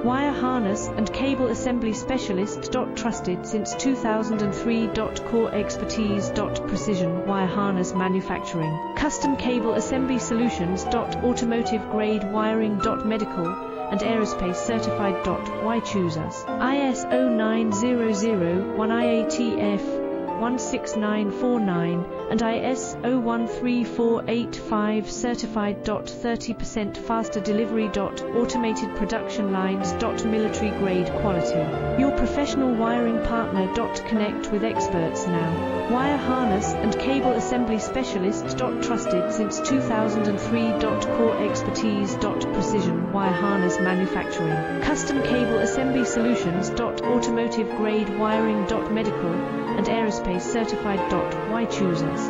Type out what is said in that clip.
Wire harness and cable assembly specialist. Trusted since 2003. Core expertise. Precision wire harness manufacturing. Custom cable assembly solutions. Automotive grade wiring. Medical and aerospace certified. Why choose us? ISO 9001 IATF 16949 and ISO 13485 certified. 30% faster delivery. Automated production lines. Military grade quality. Your professional wiring partner. Connect with experts now. Wire harness and cable assembly specialist. Trusted since 2003. Core expertise. Precision wire harness manufacturing. Custom cable assembly solutions. Automotive grade wiring. Medical and aerospace certified. Why choose us?